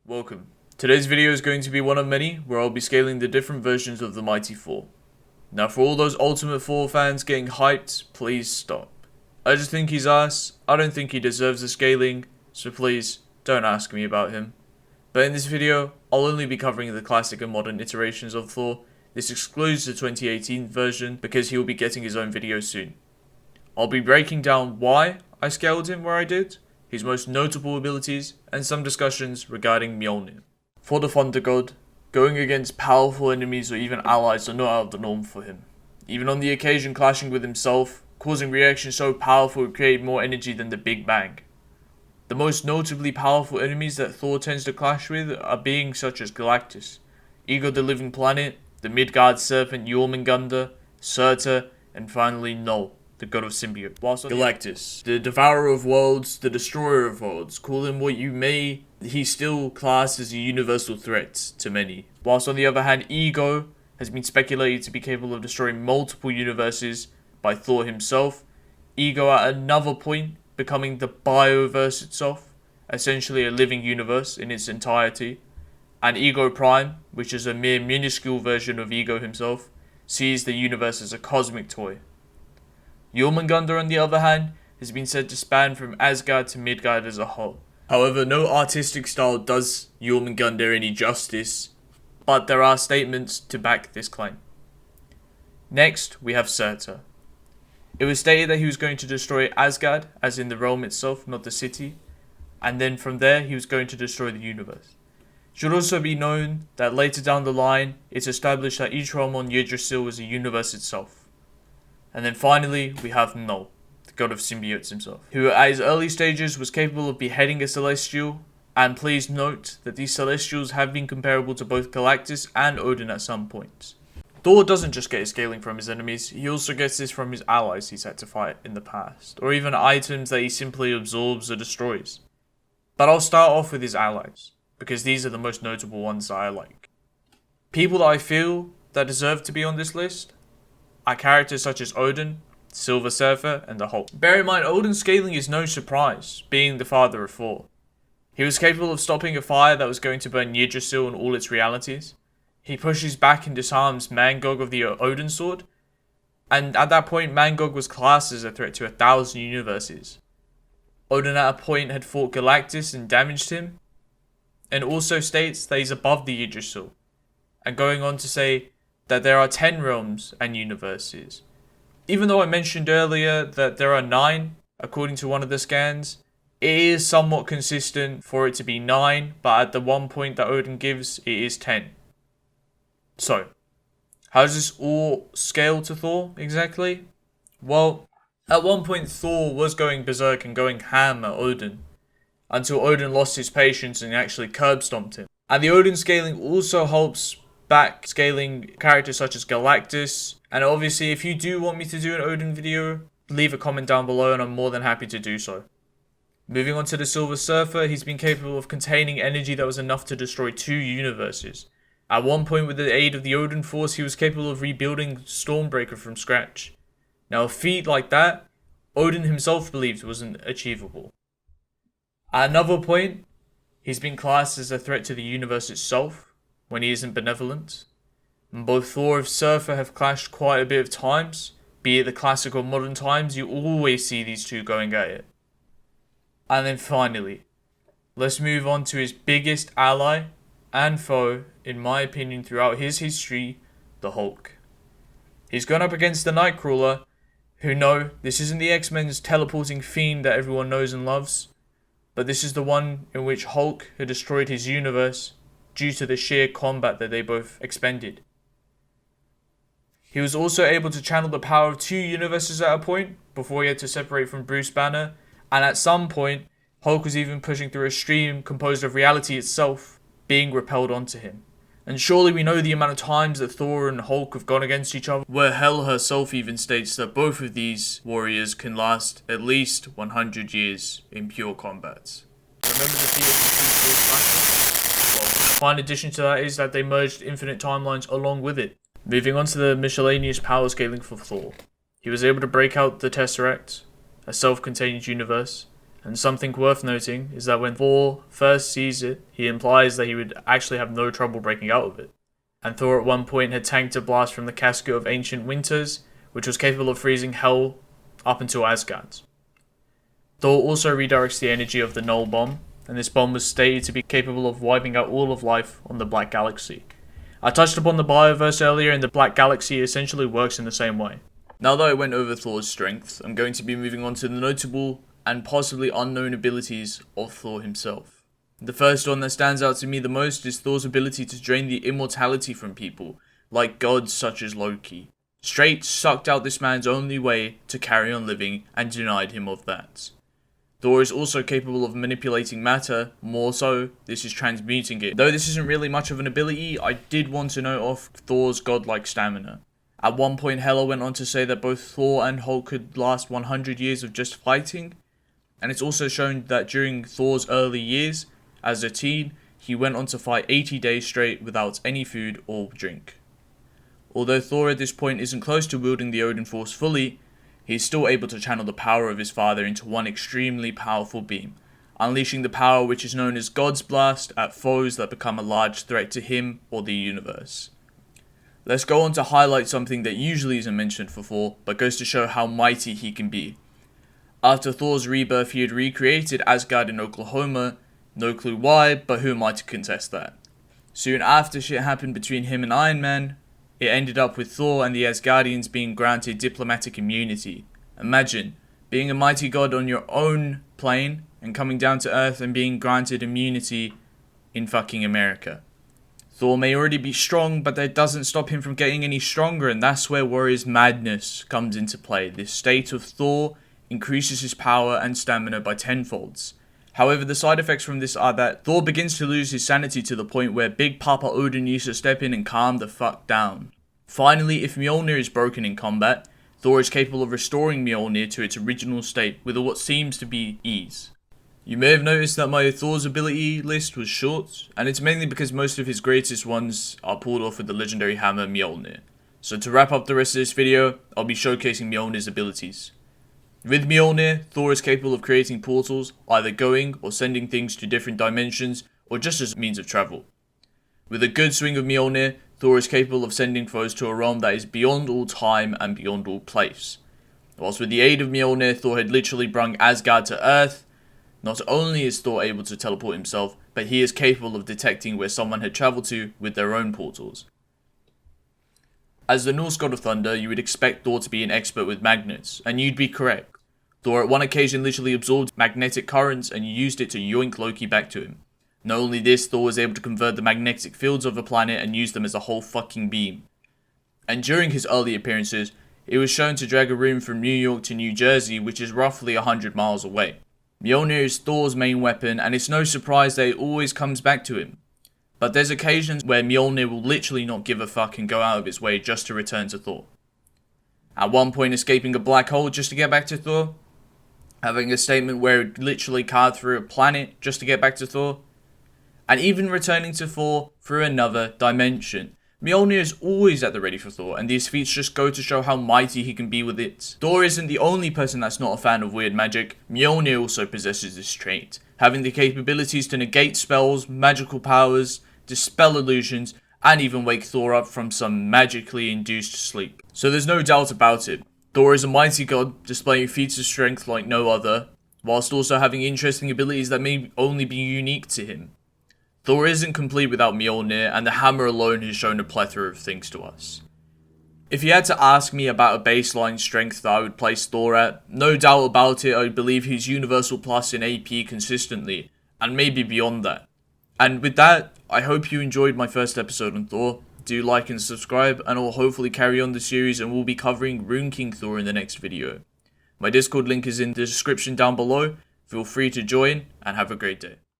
Welcome. Today's video is going to be one of many where I'll be scaling the different versions of the Mighty Thor. Now for all those Ultimate Thor fans getting hyped, please stop. I just think he's ass, I don't think he deserves the scaling, so please don't ask me about him. But in this video, I'll only be covering the classic and modern iterations of Thor. This excludes the 2018 version because he will be getting his own video soon. I'll be breaking down why I scaled him where I did, his most notable abilities, and some discussions regarding Mjolnir. For the Thunder God, going against powerful enemies or even allies are not out of the norm for him. Even on the occasion clashing with himself, causing reactions so powerful it created more energy than the Big Bang. The most notably powerful enemies that Thor tends to clash with are beings such as Galactus, Ego the Living Planet, the Midgard Serpent Jormungandr, Surtur, and finally Null, the god of symbiote. Whilst Galactus, the devourer of worlds, the destroyer of worlds, call him what you may, he's still classed as a universal threat to many. Whilst on the other hand, Ego has been speculated to be capable of destroying multiple universes by Thor himself, Ego at another point becoming the Bioverse itself, essentially a living universe in its entirety, and Ego Prime, which is a mere minuscule version of Ego himself, sees the universe as a cosmic toy. Jormungandr, on the other hand, has been said to span from Asgard to Midgard as a whole. However, no artistic style does Jormungandr any justice, but there are statements to back this claim. Next, we have Surtur. It was stated that he was going to destroy Asgard, as in the realm itself, not the city, and then from there he was going to destroy the universe. It should also be known that later down the line, it's established that each realm on Yggdrasil is a universe itself. And then finally, we have Null, the god of symbiotes himself, who at his early stages was capable of beheading a celestial, and please note that these celestials have been comparable to both Galactus and Odin at some points. Thor doesn't just get his scaling from his enemies, he also gets this from his allies he's had to fight in the past, or even items that he simply absorbs or destroys. But I'll start off with his allies, because these are the most notable ones that I like. People that I feel that deserve to be on this list are characters such as Odin, Silver Surfer, and the Hulk. Bear in mind, Odin's scaling is no surprise, being the father of Thor. He was capable of stopping a fire that was going to burn Yggdrasil and all its realities. He pushes back and disarms Mangog of the Odin Sword, and at that point Mangog was classed as a threat to 1,000 universes. Odin at a point had fought Galactus and damaged him, and also states that he's above the Yggdrasil, and going on to say that there are 10 realms and universes. Even though I mentioned earlier that there are 9, according to one of the scans, it is somewhat consistent for it to be 9, but at the one point that Odin gives, it is 10. So, how does this all scale to Thor exactly? Well, at one point Thor was going berserk and going ham at Odin, until Odin lost his patience and actually curb stomped him. And the Odin scaling also helps back scaling characters such as Galactus, and obviously if you do want me to do an Odin video, leave a comment down below and I'm more than happy to do so. Moving on to the Silver Surfer, he's been capable of containing energy that was enough to destroy 2 universes. At one point with the aid of the Odin Force, he was capable of rebuilding Stormbreaker from scratch. Now a feat like that, Odin himself believed wasn't achievable. At another point, he's been classed as a threat to the universe itself, when he isn't benevolent. And both Thor and Surfer have clashed quite a bit of times, be it the classic or modern times, you always see these two going at it. And then finally, let's move on to his biggest ally and foe, in my opinion, throughout his history, the Hulk. He's gone up against the Nightcrawler, who no, this isn't the X-Men's teleporting fiend that everyone knows and loves, but this is the one in which Hulk had destroyed his universe due to the sheer combat that they both expended. He was also able to channel the power of 2 universes at a point, before he had to separate from Bruce Banner, and at some point, Hulk was even pushing through a stream composed of reality itself, being repelled onto him. And surely we know the amount of times that Thor and Hulk have gone against each other, where Hel herself even states that both of these warriors can last at least 100 years in pure combat. Remember the theory of the two Thor smashes? Well, the fine addition to that is that they merged infinite timelines along with it. Moving on to the miscellaneous power scaling for Thor. He was able to break out the Tesseract, a self-contained universe, And something worth noting is that when Thor first sees it, he implies that he would actually have no trouble breaking out of it. And Thor at one point had tanked a blast from the casket of ancient winters, which was capable of freezing hell up until Asgard. Thor also redirects the energy of the Null Bomb, and this bomb was stated to be capable of wiping out all of life on the Black Galaxy. I touched upon the Bioverse earlier, and the Black Galaxy essentially works in the same way. Now that I went over Thor's strengths, I'm going to be moving on to the notable and possibly unknown abilities of Thor himself. The first one that stands out to me the most is Thor's ability to drain the immortality from people, like gods such as Loki. Straight sucked out this man's only way to carry on living and denied him of that. Thor is also capable of manipulating matter, more so, this is transmuting it. Though this isn't really much of an ability, I did want to note off Thor's godlike stamina. At one point, Hela went on to say that both Thor and Hulk could last 100 years of just fighting, and it's also shown that during Thor's early years, as a teen, he went on to fight 80 days straight without any food or drink. Although Thor at this point isn't close to wielding the Odin Force fully, he is still able to channel the power of his father into one extremely powerful beam, unleashing the power which is known as God's Blast at foes that become a large threat to him or the universe. Let's go on to highlight something that usually isn't mentioned for Thor, but goes to show how mighty he can be. After Thor's rebirth, he had recreated Asgard in Oklahoma, no clue why, but who am I to contest that? Soon after shit happened between him and Iron Man, it ended up with Thor and the Asgardians being granted diplomatic immunity. Imagine, being a mighty god on your own plane, and coming down to Earth and being granted immunity in fucking America. Thor may already be strong, but that doesn't stop him from getting any stronger, and that's where Warrior's Madness comes into play. This state of Thor increases his power and stamina by tenfolds. However, the side effects from this are that Thor begins to lose his sanity to the point where Big Papa Odin needs to step in and calm the fuck down. Finally, if Mjolnir is broken in combat, Thor is capable of restoring Mjolnir to its original state with what seems to be ease. You may have noticed that my Thor's ability list was short, and it's mainly because most of his greatest ones are pulled off with the legendary hammer Mjolnir. So to wrap up the rest of this video, I'll be showcasing Mjolnir's abilities. With Mjolnir, Thor is capable of creating portals, either going or sending things to different dimensions, or just as a means of travel. With a good swing of Mjolnir, Thor is capable of sending foes to a realm that is beyond all time and beyond all place. Whilst with the aid of Mjolnir, Thor had literally brung Asgard to Earth. Not only is Thor able to teleport himself, but he is capable of detecting where someone had travelled to with their own portals. As the Norse god of thunder, you would expect Thor to be an expert with magnets, and you'd be correct. Thor at one occasion literally absorbed magnetic currents and used it to yoink Loki back to him. Not only this, Thor was able to convert the magnetic fields of a planet and use them as a whole fucking beam. And during his early appearances, it was shown to drag a room from New York to New Jersey, which is roughly 100 miles away. Mjolnir is Thor's main weapon, and it's no surprise that it always comes back to him. But there's occasions where Mjolnir will literally not give a fuck and go out of its way just to return to Thor. At one point escaping a black hole just to get back to Thor. Having a statement where it literally carved through a planet just to get back to Thor. And even returning to Thor through another dimension. Mjolnir is always at the ready for Thor, and these feats just go to show how mighty he can be with it. Thor isn't the only person that's not a fan of weird magic. Mjolnir also possesses this trait, having the capabilities to negate spells, magical powers, dispel illusions, and even wake Thor up from some magically induced sleep. So there's no doubt about it. Thor is a mighty god, displaying feats of strength like no other, whilst also having interesting abilities that may only be unique to him. Thor isn't complete without Mjolnir, and the hammer alone has shown a plethora of things to us. If you had to ask me about a baseline strength that I would place Thor at, no doubt about it, I would believe he's Universal Plus in AP consistently, and maybe beyond that. And with that, I hope you enjoyed my first episode on Thor. Do like and subscribe, and I'll hopefully carry on the series, and we'll be covering Rune King Thor in the next video. My Discord link is in the description down below. Feel free to join, and have a great day.